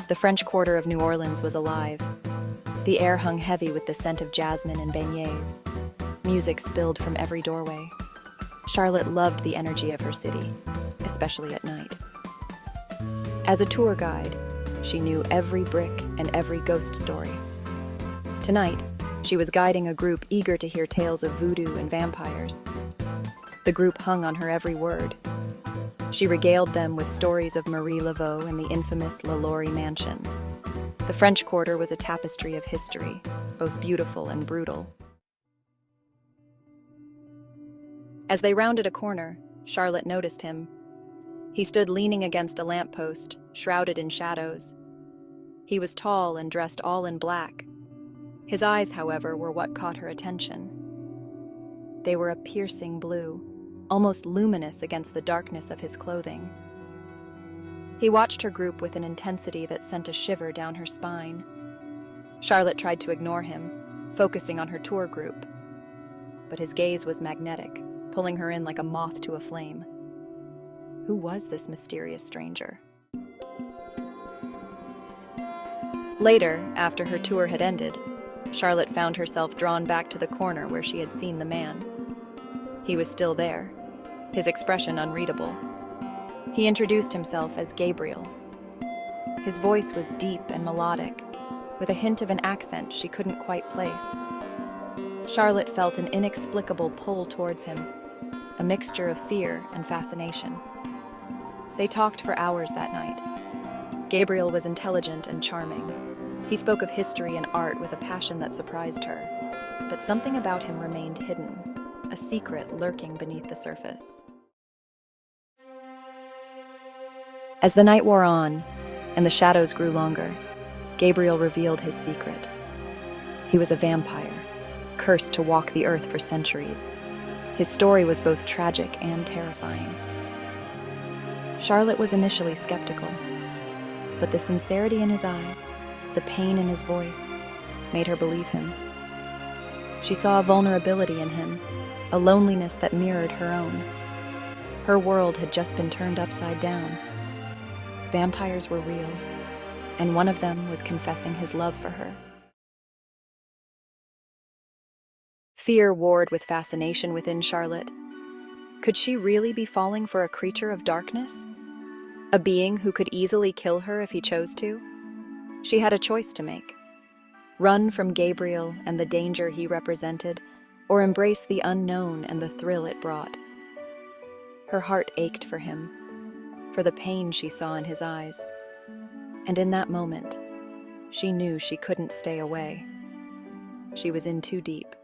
The French Quarter of New Orleans was alive. The air hung heavy with the scent of jasmine and beignets. Music spilled from every doorway. Charlotte loved the energy of her city, especially at night. As a tour guide, she knew every brick and every ghost story. Tonight, she was guiding a group eager to hear tales of voodoo and vampires. The group hung on her every word. She regaled them with stories of Marie Laveau and the infamous allure mansion. The French Quarter was a tapestry of history, both beautiful and brutal. As they rounded a corner, Charlotte noticed him. He stood leaning against a lamppost, shrouded in shadows. He was tall and dressed all in black. His eyes, however, were what caught her attention. They were a piercing blue, almost luminous against the darkness of his clothing. He watched her group with an intensity that sent a shiver down her spine. Charlotte tried to ignore him, focusing on her tour group. But his gaze was magnetic, pulling her in like a moth to a flame. Who was this mysterious stranger? Later, after her tour had ended, Charlotte found herself drawn back to the corner where she had seen the man. He was still there, his expression unreadable. He introduced himself as Gabriel. His voice was deep and melodic, with a hint of an accent she couldn't quite place. Charlotte felt an inexplicable pull towards him, a mixture of fear and fascination. They talked for hours that night. Gabriel was intelligent and charming. He spoke of history and art with a passion that surprised her, but something about him remained hidden, a secret lurking beneath the surface. As the night wore on, and the shadows grew longer, Gabriel revealed his secret. He was a vampire, cursed to walk the earth for centuries. His story was both tragic and terrifying. Charlotte was initially skeptical, but the sincerity in his eyes, the pain in his voice, made her believe him. She saw a vulnerability in him, a loneliness that mirrored her own. Her world had just been turned upside down. Vampires were real, and one of them was confessing his love for her. Fear warred with fascination within Charlotte. Could she really be falling for a creature of darkness? A being who could easily kill her if he chose to? She had a choice to make. Run from Gabriel and the danger he represented, or embrace the unknown and the thrill it brought. Her heart ached for him, for the pain she saw in his eyes. And in that moment, she knew she couldn't stay away. She was in too deep.